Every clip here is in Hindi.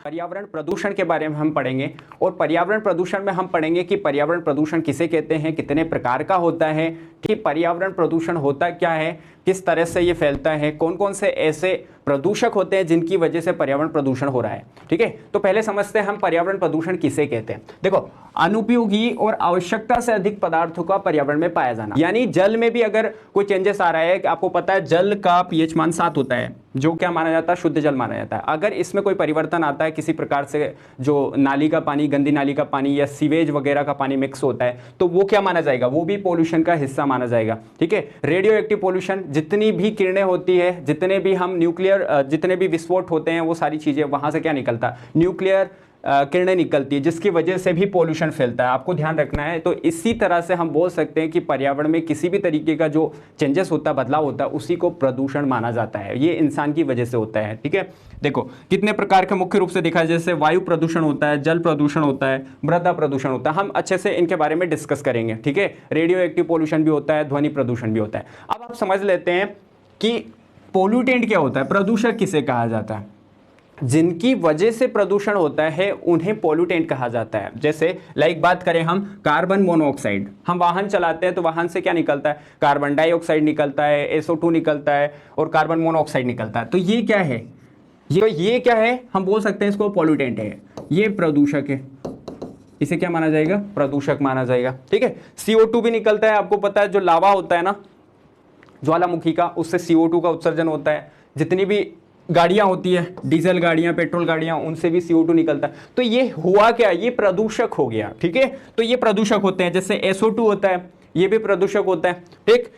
पर्यावरण प्रदूषण के बारे में हम पढ़ेंगे और पर्यावरण प्रदूषण में हम पढ़ेंगे कि पर्यावरण प्रदूषण किसे कहते हैं, कितने प्रकार का होता है, ठीक, पर्यावरण प्रदूषण होता क्या है, किस तरह से ये फैलता है, कौन कौन से ऐसे प्रदूषक होते हैं जिनकी वजह से पर्यावरण प्रदूषण हो रहा है। ठीक है, तो पहले समझते हैं हम पर्यावरण प्रदूषण किसे कहते हैं। देखो, अनुपयोगी और आवश्यकता से अधिक पदार्थों का पर्यावरण में पाया जाना, यानी जल में भी अगर कोई चेंजेस आ रहा है, आपको पता है जल का पीएच मान 7 होता है, जो क्या माना जाता है, शुद्ध जल माना जाता है। अगर इसमें कोई परिवर्तन आता है किसी प्रकार से, जो नाली का पानी, गंदी नाली का पानी या सीवेज वगैरह का पानी मिक्स होता है, तो वो क्या माना जाएगा, वो भी पोल्यूशन का हिस्सा माना जाएगा। ठीक है, रेडियो एक्टिव पोल्यूशन, जितनी भी किरणें होती है, जितने भी हम न्यूक्लियर जितने भी विस्फोट होते हैं, वो सारी चीजें वहां से क्या निकलता है, न्यूक्लियर किरणें निकलती है, जिसकी वजह से भी पोल्यूशन फैलता है, आपको ध्यान रखना है। तो इसी तरह से हम बोल सकते हैं कि पर्यावरण में किसी भी तरीके का जो चेंजेस होता है, बदलाव होता है, उसी को प्रदूषण माना जाता है। ये इंसान की वजह से होता है। ठीक है, देखो कितने प्रकार के मुख्य रूप से देखा है, जैसे वायु प्रदूषण होता है, जल प्रदूषण होता है, मृदा प्रदूषण होता है, हम अच्छे से इनके बारे में डिस्कस करेंगे। ठीक है, रेडियो एक्टिव पोल्यूशन भी होता है, ध्वनि प्रदूषण भी होता है। अब आप समझ लेते हैं कि पोल्यूटेंट क्या होता है, प्रदूषक किसे कहा जाता है। जिनकी वजह से प्रदूषण होता है उन्हें पोल्यूटेंट कहा जाता है। जैसे लाइक बात करें हम कार्बन मोनोऑक्साइड, हम वाहन चलाते हैं तो वाहन से क्या निकलता है, कार्बन डाइऑक्साइड निकलता है, SO2 निकलता है और कार्बन मोनोऑक्साइड निकलता है। तो ये क्या है, ये क्या है, हम बोल सकते हैं इसको पोल्यूटेंट है, ये प्रदूषक है, इसे क्या माना जाएगा, प्रदूषक माना जाएगा। ठीक है, CO2 भी निकलता है, आपको पता है जो लावा होता है ना ज्वालामुखी का, उससे CO2 का उत्सर्जन होता है। जितनी भी गाड़ियां होती है, डीजल गाड़ियां, पेट्रोल गाड़ियां, उनसे भी CO2 निकलता है। तो ये हुआ क्या, ये प्रदूषक हो गया। ठीक है, तो ये प्रदूषक होते हैं, जैसे SO2 होता है, ये भी प्रदूषक होता है। ठीक,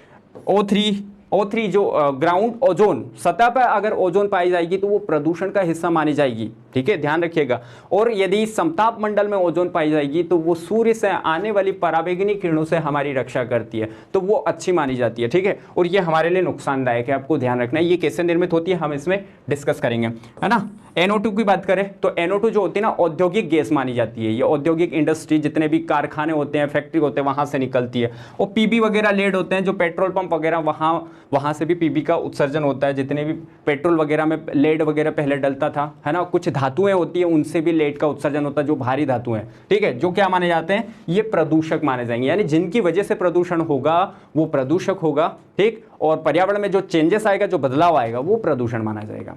O3 जो ग्राउंड ओजोन, सतह पर अगर ओजोन पाई जाएगी तो वो प्रदूषण का हिस्सा मानी जाएगी। ठीक है, ध्यान रखिएगा। और यदि समताप मंडल में ओजोन पाई जाएगी तो वो सूर्य से आने वाली पराबैंगनी किरणों से हमारी रक्षा करती है, तो वो अच्छी मानी जाती है। ठीक है, और ये हमारे लिए नुकसानदायक है, आपको ध्यान रखना है। ये कैसे निर्मित होती है हम इसमें डिस्कस करेंगे, है ना। NO2 की बात करें तो NO2 जो होती है ना, औद्योगिक गैस मानी जाती है। ये औद्योगिक इंडस्ट्री, जितने भी कारखाने होते हैं, फैक्ट्री होते हैं, वहां से निकलती है। और PB वगैरह लेड होते हैं, जो पेट्रोल पंप वगैरह, वहां से भी PB का उत्सर्जन होता है। जितने भी पेट्रोल वगैरह में लेड वगैरह पहले डलता था, है ना, कुछ धातुएं होती है, उनसे भी लेड का उत्सर्जन होता है, जो भारी धातुएं। ठीक है, जो क्या माने जाते हैं, ये प्रदूषक माने जाएंगे, यानी जिनकी वजह से प्रदूषण होगा वो प्रदूषक होगा। ठीक, और पर्यावरण में जो चेंजेस आएगा, जो बदलाव आएगा, वो प्रदूषण माना जाएगा।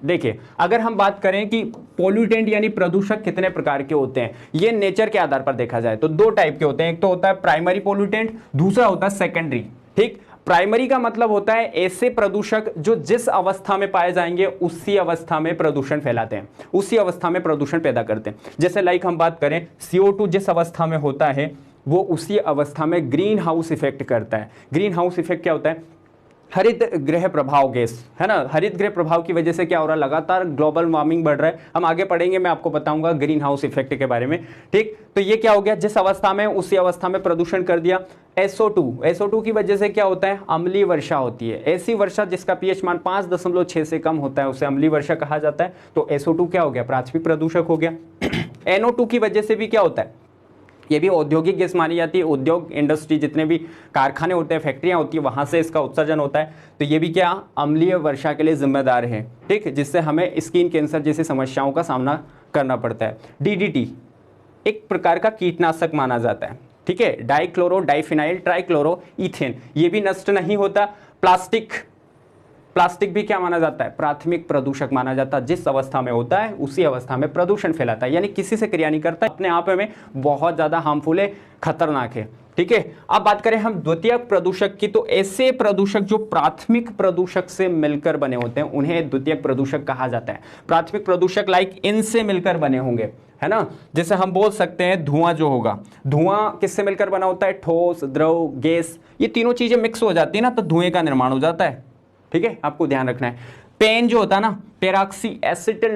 देखिए, अगर हम बात करें कि पोल्यूटेंट यानी प्रदूषक कितने प्रकार के होते हैं, ये नेचर के आधार पर देखा जाए तो 2 टाइप के होते हैं। एक तो होता है प्राइमरी पोल्यूटेंट, दूसरा होता है सेकेंडरी। ठीक, प्राइमरी का मतलब होता है ऐसे प्रदूषक जो जिस अवस्था में पाए जाएंगे उसी अवस्था में प्रदूषण फैलाते हैं, उसी अवस्था में प्रदूषण पैदा करते हैं। जैसे लाइक हम बात करें, CO2 जिस अवस्था में होता है वो उसी अवस्था में ग्रीन हाउस इफेक्ट करता है। ग्रीन हाउस इफेक्ट क्या होता है, हरित गृह प्रभाव गैस, है ना। हरित गृह प्रभाव की वजह से क्या हो रहा है, लगातार ग्लोबल वार्मिंग बढ़ रहा है। हम आगे पढ़ेंगे, मैं आपको बताऊंगा ग्रीन हाउस इफेक्ट के बारे में। ठीक, तो ये क्या हो गया, जिस अवस्था में उसी अवस्था में प्रदूषण कर दिया। SO2 की वजह से क्या होता है, अम्लीय वर्षा होती है। ऐसी वर्षा जिसका pH मान 5.6 से कम होता है उसे अम्लीय वर्षा कहा जाता है। तो SO2 क्या हो गया, प्राथमिक प्रदूषक हो गया। NO2 की वजह से भी क्या होता है, ये भी औद्योगिक गैस मानी जाती है। उद्योग इंडस्ट्री, जितने भी कारखाने होते हैं, फैक्ट्रियां होती है, वहां से इसका उत्सर्जन होता है। तो ये भी क्या, अम्लीय वर्षा के लिए जिम्मेदार है। ठीक, जिससे हमें स्किन कैंसर जैसी समस्याओं का सामना करना पड़ता है। DDT एक प्रकार का कीटनाशक माना जाता है। ठीक है, डाइक्लोरो डाइफिनाइल ट्राइक्लोरो इथेन, ये भी नष्ट नहीं होता। प्लास्टिक भी क्या माना जाता है, प्राथमिक प्रदूषक माना जाता है। जिस अवस्था में होता है उसी अवस्था में प्रदूषण फैलाता है, यानी किसी से क्रिया नहीं करता, अपने आप में बहुत ज्यादा हार्मफुल है, खतरनाक है। ठीक है, अब बात करें हम द्वितीयक प्रदूषक की, तो ऐसे प्रदूषक जो प्राथमिक प्रदूषक से मिलकर बने होते हैं उन्हें द्वितीयक प्रदूषक कहा जाता है। प्राथमिक प्रदूषक लाइक इनसे मिलकर बने होंगे, है ना। जैसे हम बोल सकते हैं धुआं जो होगा, धुआं किससे मिलकर बना होता है, ठोस, द्रव, गैस, ये तीनों चीजें मिक्स हो जाती है ना, तो धुएं का निर्माण हो जाता है। ठीक है, आपको ध्यान रखना है। पेन जो होता है ना, पेरॉक्सी एसिटिल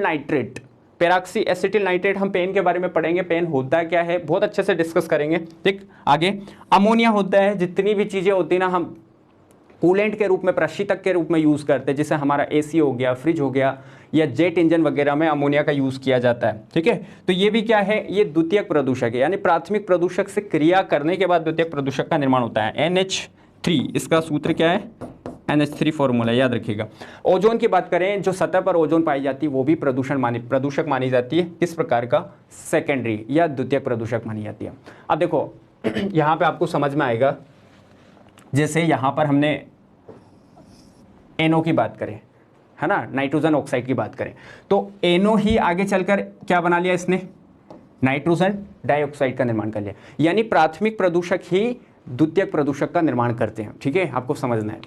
नाइट्रेट, हम पेन के बारे में पढ़ेंगे, पेन होता क्या है बहुत अच्छे से डिस्कस करेंगे। ठीक, आगे अमोनिया होता है। जितनी भी चीजें होती है ना, हम कूलेंट के रूप में, प्रशीतक के रूप में यूज करते हैं। जैसे हमारा AC हो गया, फ्रिज हो गया, या जेट इंजन वगैरह में अमोनिया का यूज किया जाता है। ठीक है, तो ये भी क्या है, ये द्वितीयक प्रदूषक है, यानी प्राथमिक प्रदूषक से क्रिया करने के बाद द्वितीयक प्रदूषक का निर्माण होता है। NH3, इसका सूत्र क्या है, NH3 फॉर्मूला याद रखिएगा। ओजोन की बात करें, जो सतह पर ओजोन पाई जाती है वो भी प्रदूषक मानी जाती है। किस प्रकार का? सेकेंडरी या द्वितीयक प्रदूषक मानी जाती है। अब देखो यहाँ पे आपको समझ में आएगा, जैसे यहाँ पर हमने NO की बात करें, है ना, नाइट्रोजन ऑक्साइड की बात करें, तो NO ही आगे चलकर क्या बना लिया इसने? नाइट्रोजन डाइऑक्साइड का निर्माण कर लिया। यानी प्राथमिक प्रदूषक ही द्वितीयक प्रदूषक का निर्माण करते हैं। ठीक है, आपको समझना है।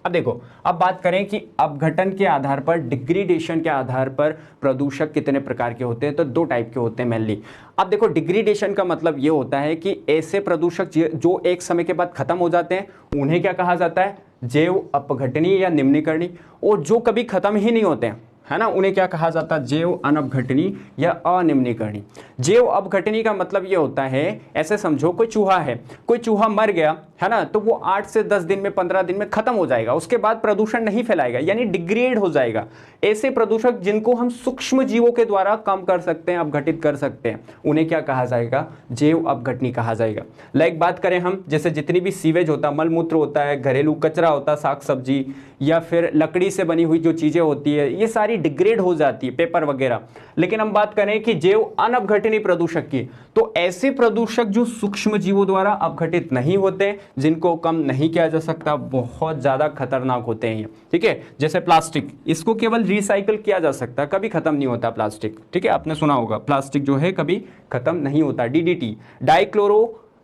अब देखो, अब बात करें कि अपघटन के आधार पर, डिग्रेडेशन के आधार पर प्रदूषक कितने प्रकार के होते हैं, तो 2 टाइप के होते हैं मेनली। अब देखो, डिग्रेडेशन का मतलब ये होता है कि ऐसे प्रदूषक जो एक समय के बाद खत्म हो जाते हैं उन्हें क्या कहा जाता है? जैव अपघटनीय या निम्नीकरणीय। और जो कभी खत्म ही नहीं होते हैं, है ना, उन्हें क्या कहा जाता है? जैव अनअपघटनीय या अनिम्नीकरणीय। जैव अपघटनीय का मतलब ये होता है, ऐसे समझो कोई चूहा है, कोई चूहा मर गया, है ना, तो वो 8 से 10 दिन में, 15 दिन में खत्म हो जाएगा, उसके बाद प्रदूषण नहीं फैलाएगा, यानी डिग्रेड हो जाएगा। ऐसे प्रदूषक जिनको हम सूक्ष्म जीवों के द्वारा कम कर सकते हैं, अपघटित कर सकते हैं, उन्हें क्या कहा जाएगा? जैव अपघटनीय कहा जाएगा। लाइक बात करें हम, जैसे जितनी भी सीवेज होता है, मलमूत्र होता है, घरेलू कचरा होता है, साग सब्जी या फिर लकड़ी से बनी हुई जो चीजें होती है, ये सारी डिग्रेड हो जाती है, पेपर वगैरह। लेकिन हम बात करें कि जैव अनअपघटनीय प्रदूषक की, तो ऐसे प्रदूषक जो सूक्ष्म जीवों द्वारा अपघटित नहीं होते, जिनको कम नहीं किया जा सकता, बहुत ज्यादा खतरनाक होते हैं ये। ठीक है, जैसे प्लास्टिक, इसको केवल रिसाइकल किया जा सकता है, कभी खत्म नहीं होता प्लास्टिक। ठीक है, आपने सुना होगा प्लास्टिक जो है कभी खत्म नहीं होता। DDT,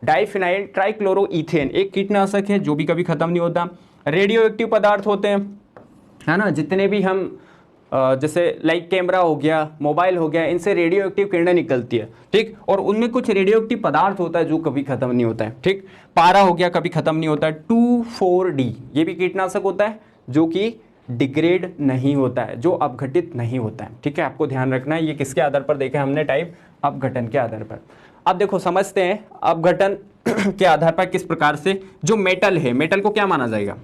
डाइफिनाइल ट्राइक्लोरोइथेन, एक कीटनाशक है जो भी कभी खत्म नहीं होता। रेडियो एक्टिव पदार्थ होते हैं, है ना, जितने भी हम जैसे लाइक कैमरा हो गया, मोबाइल हो गया, इनसे रेडियो एक्टिव किरणें निकलती है। ठीक, और उनमें कुछ रेडियो एक्टिव पदार्थ होता है जो कभी खत्म नहीं होता है। ठीक, पारा हो गया, कभी खत्म नहीं होता है। 2,4-D, ये भी कीटनाशक होता है जो कि डिग्रेड नहीं होता है, जो अपघटित नहीं होता है। ठीक है, आपको ध्यान रखना है। ये किसके आधार पर देखा हमने टाइप? अपघटन के आधार पर। अब देखो, समझते हैं अपघटन के आधार पर किस प्रकार से, जो मेटल है, मेटल को क्या माना जाएगा?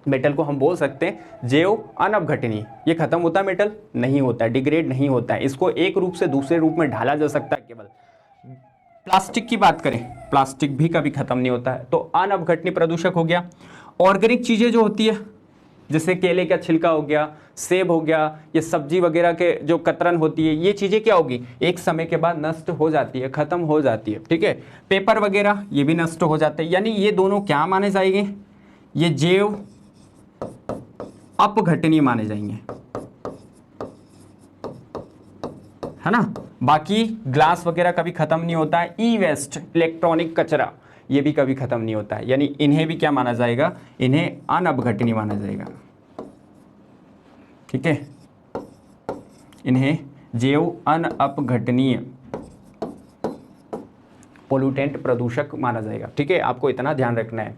मेटल को हम बोल सकते हैं जैव अनअपघटनीय। ये खत्म होता है? मेटल नहीं होता है, डिग्रेड नहीं होता है, इसको एक रूप से दूसरे रूप में ढाला जा सकता है केवल। प्लास्टिक की बात करें, प्लास्टिक भी कभी खत्म नहीं होता है, तो अनअपघटनीय प्रदूषक हो गया। ऑर्गेनिक चीजें जो होती है, जैसे केले का छिलका हो गया, सेब हो गया, ये सब्जी वगैरह के जो कतरन होती है, ये चीजें क्या होगी? एक समय के बाद नष्ट हो जाती है, खत्म हो जाती है। ठीक है, पेपर वगैरह ये भी नष्ट हो जाते हैं, यानी ये दोनों क्या माने जाएंगे? ये जैव अपघटनीय माने जाएंगे, है ना। बाकी ग्लास वगैरह कभी खत्म नहीं होता है। ई वेस्ट, इलेक्ट्रॉनिक कचरा, ये भी कभी खत्म नहीं होता है, यानी इन्हें भी क्या माना जाएगा? इन्हें अनअपघटनीय माना जाएगा। ठीक है, इन्हें जैव अनअपघटनीय पोल्यूटेंट प्रदूषक माना जाएगा। ठीक है, आपको इतना ध्यान रखना है।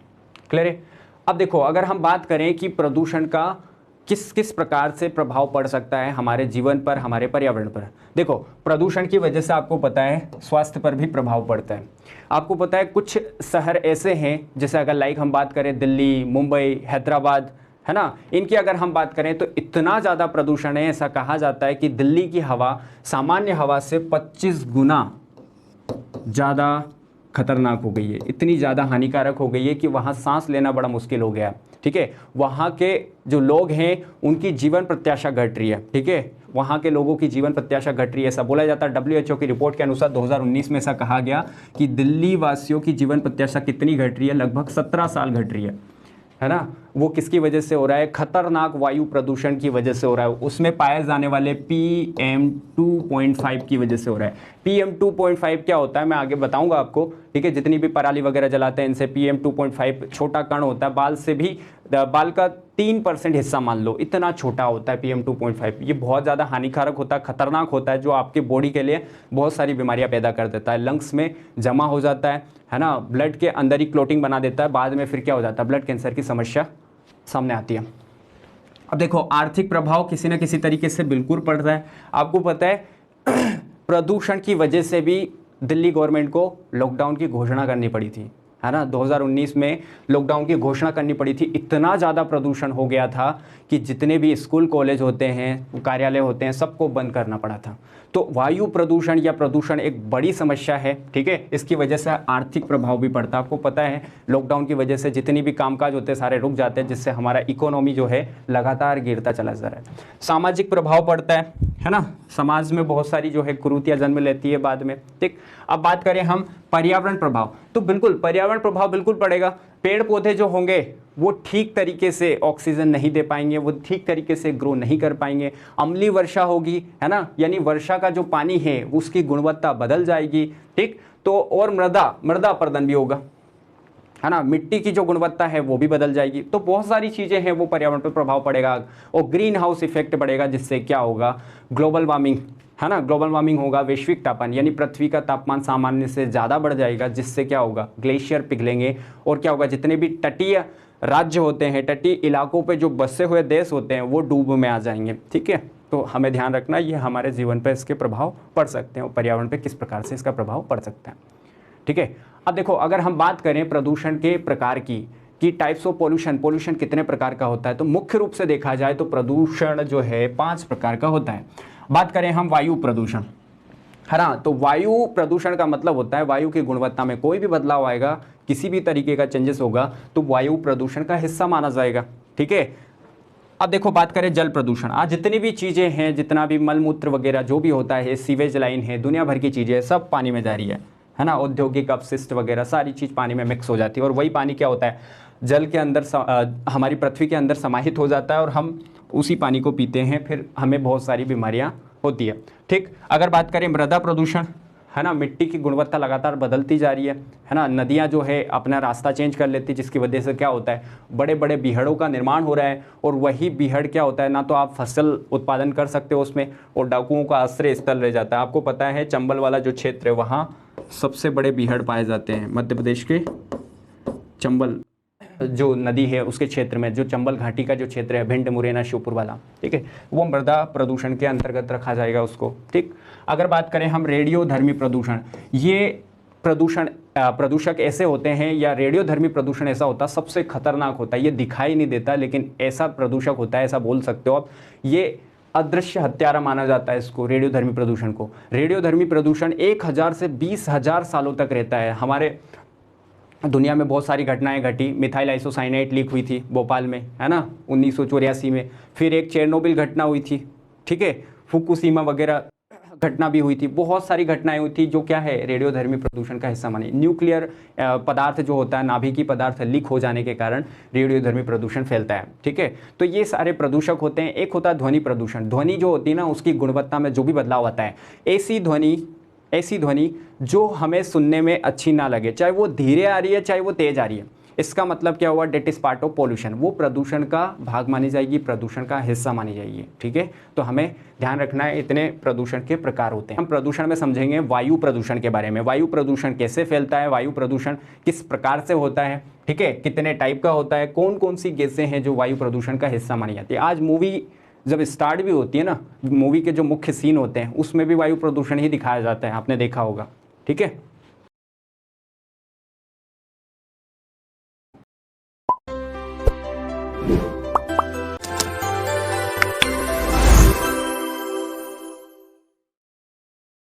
क्लियर है? अब देखो, अगर हम बात करें कि प्रदूषण का किस किस प्रकार से प्रभाव पड़ सकता है हमारे जीवन पर, हमारे पर्यावरण पर। देखो, प्रदूषण की वजह से आपको पता है स्वास्थ्य पर भी प्रभाव पड़ता है। आपको पता है कुछ शहर ऐसे हैं, जैसे अगर लाइक हम बात करें दिल्ली, मुंबई, हैदराबाद, है ना, इनकी अगर हम बात करें तो इतना ज़्यादा प्रदूषण है, ऐसा कहा जाता है कि दिल्ली की हवा सामान्य हवा से 25 गुना ज़्यादा खतरनाक हो गई है, इतनी ज़्यादा हानिकारक हो गई है कि वहाँ सांस लेना बड़ा मुश्किल हो गया। ठीक है, वहाँ के जो लोग हैं उनकी जीवन प्रत्याशा घट रही है। ठीक है, वहाँ के लोगों की जीवन प्रत्याशा घट रही है, ऐसा बोला जाता है। WHO की रिपोर्ट के अनुसार 2019 में ऐसा कहा गया कि दिल्ली वासियों की जीवन प्रत्याशा कितनी घट रही है? लगभग 17 साल घट रही है ना। वो किसकी वजह से हो रहा है? खतरनाक वायु प्रदूषण की वजह से हो रहा है, उसमें पाए जाने वाले PM2.5 की वजह से हो रहा है। PM2.5 क्या होता है मैं आगे बताऊंगा आपको। ठीक है, जितनी भी पराली वगैरह जलाते हैं इनसे PM2.5 छोटा कण होता है, बाल से भी, बाल का 3% हिस्सा मान लो, इतना छोटा होता है PM2.5। ये बहुत ज़्यादा हानिकारक होता है, खतरनाक होता है, जो आपकी बॉडी के लिए बहुत सारी बीमारियां पैदा कर देता है। लंग्स में जमा हो जाता है ना, ब्लड के अंदर ही क्लोटिंग बना देता है, बाद में फिर क्या हो जाता है? ब्लड कैंसर की समस्या सामने आती है। अब देखो, आर्थिक प्रभाव किसी न किसी तरीके से बिल्कुल पड़ रहा है। आपको पता है प्रदूषण की वजह से भी दिल्ली गवर्नमेंट को लॉकडाउन की घोषणा करनी पड़ी थी। है ना। 2019 में लॉकडाउन की घोषणा करनी पड़ी थी, इतना ज़्यादा प्रदूषण हो गया था कि जितने भी स्कूल कॉलेज होते हैं, कार्यालय होते हैं, सबको बंद करना पड़ा था। तो वायु प्रदूषण या प्रदूषण एक बड़ी समस्या है, ठीक है। इसकी वजह से आर्थिक प्रभाव भी पड़ता है। आपको पता है लॉकडाउन की वजह से जितनी भी कामकाज होते हैं सारे रुक जाते हैं, जिससे हमारा इकोनॉमी जो है लगातार गिरता चला जा रहा है। सामाजिक प्रभाव पड़ता है ना। समाज में बहुत सारी जो है कुरीतियां जन्म लेती है बाद में, ठीक। अब बात करें हम पर्यावरण प्रभाव, तो बिल्कुल पर्यावरण प्रभाव बिल्कुल पड़ेगा। पेड़ पौधे जो होंगे वो ठीक तरीके से ऑक्सीजन नहीं दे पाएंगे, वो ठीक तरीके से ग्रो नहीं कर पाएंगे। अम्लीय वर्षा होगी, है ना, यानी वर्षा का जो पानी है उसकी गुणवत्ता बदल जाएगी, ठीक। तो और मृदा अपरदन भी होगा, है ना, मिट्टी की जो गुणवत्ता है वो भी बदल जाएगी। तो बहुत सारी चीज़ें हैं वो पर्यावरण पर प्रभाव पड़ेगा। और ग्रीन हाउस इफेक्ट बढ़ेगा, जिससे क्या होगा, ग्लोबल वार्मिंग, है ना, ग्लोबल वार्मिंग होगा। वैश्विक तापमान यानी पृथ्वी का तापमान सामान्य से ज़्यादा बढ़ जाएगा, जिससे क्या होगा, ग्लेशियर पिघलेंगे। और क्या होगा, जितने भी तटीय राज्य होते हैं, तटीय इलाकों पे जो बसे हुए देश होते हैं वो डूब में आ जाएंगे, ठीक है। तो हमें ध्यान रखना, ये हमारे जीवन पर इसके प्रभाव पड़ सकते हैं और पर्यावरण पे किस प्रकार से इसका प्रभाव पड़ सकता है, ठीक है। अब देखो, अगर हम बात करें प्रदूषण के प्रकार की टाइप्स ऑफ पोल्यूशन कितने प्रकार का होता है, तो मुख्य रूप से देखा जाए तो प्रदूषण जो है 5 प्रकार का होता है। बात करें हम वायु प्रदूषण, है ना, तो वायु प्रदूषण का मतलब होता है वायु की गुणवत्ता में कोई भी बदलाव आएगा, किसी भी तरीके का चेंजेस होगा तो वायु प्रदूषण का हिस्सा माना जाएगा, ठीक है। अब देखो, बात करें जल प्रदूषण, आज जितनी भी चीज़ें हैं, जितना भी मलमूत्र वगैरह जो भी होता है, सीवेज लाइन है, दुनिया भर की चीज़ें सब पानी में जा रही है ना। औद्योगिक अपशिष्ट वगैरह सारी चीज़ पानी में मिक्स हो जाती है, और वही पानी क्या होता है, जल के अंदर हमारी पृथ्वी के अंदर समाहित हो जाता है और हम उसी पानी को पीते हैं, फिर हमें बहुत सारी बीमारियां होती है, ठीक। अगर बात करें मृदा प्रदूषण, है ना, मिट्टी की गुणवत्ता लगातार बदलती जा रही है ना। नदियां जो है अपना रास्ता चेंज कर लेती है, जिसकी वजह से क्या होता है, बड़े बड़े बीहड़ों का निर्माण हो रहा है। और वही बीहड़ क्या होता है, ना तो आप फसल उत्पादन कर सकते हो उसमें, और डाकुओं का आश्रय स्थल रह जाता है। आपको पता है चंबल वाला जो क्षेत्र है वहाँ सबसे बड़े बीहड़ पाए जाते हैं, मध्य प्रदेश के चंबल जो नदी है उसके क्षेत्र में, जो चंबल घाटी का जो क्षेत्र है, भिंड, मुरैना, श्योपुर वाला, ठीक है, वो मृदा प्रदूषण के अंतर्गत रखा जाएगा उसको, ठीक। अगर बात करें हम रेडियोधर्मी प्रदूषण, ये प्रदूषक ऐसे होते हैं, या रेडियोधर्मी प्रदूषण ऐसा होता है, सबसे खतरनाक होता है, ये दिखाई नहीं देता लेकिन ऐसा प्रदूषक होता है, ऐसा बोल सकते हो आप। ये अदृश्य हत्यारा माना जाता है इसको, रेडियोधर्मी प्रदूषण को। रेडियोधर्मी प्रदूषण 1000 से 20,000 सालों तक रहता है। हमारे दुनिया में बहुत सारी घटनाएं घटी, मिथाइल आइसोसाइनेट लीक हुई थी भोपाल में, है ना, 1984 में। फिर एक चेरनोबिल घटना हुई थी, ठीक है, फुकुशिमा वगैरह घटना भी हुई थी। बहुत सारी घटनाएं हुई थी जो क्या है, रेडियोधर्मी प्रदूषण का हिस्सा मानी। न्यूक्लियर पदार्थ जो होता है, नाभिकीय पदार्थ लीक हो जाने के कारण रेडियोधर्मी प्रदूषण फैलता है, ठीक है। तो ये सारे प्रदूषक होते हैं। एक होता है ध्वनि प्रदूषण। ध्वनि जो होती है ना, उसकी गुणवत्ता में जो भी बदलाव आता है, ऐसी ध्वनि जो हमें सुनने में अच्छी ना लगे, चाहे वो धीरे आ रही है चाहे वो तेज आ रही है, इसका मतलब क्या हुआ, that is part of pollution. वो प्रदूषण का भाग मानी जाएगी, प्रदूषण का हिस्सा मानी जाएगी, ठीक है। तो हमें ध्यान रखना है, इतने प्रदूषण के प्रकार होते हैं। हम प्रदूषण में समझेंगे वायु प्रदूषण के बारे में। वायु प्रदूषण कैसे फैलता है, वायु प्रदूषण किस प्रकार से होता है, ठीक है, कितने टाइप का होता है, कौन कौन सी गैसें हैं जो वायु प्रदूषण का हिस्सा मानी जाती है। आज मूवी जब स्टार्ट भी होती है ना, मूवी के जो मुख्य सीन होते हैं उसमें भी वायु प्रदूषण ही दिखाया जाता है, आपने देखा होगा, ठीक है।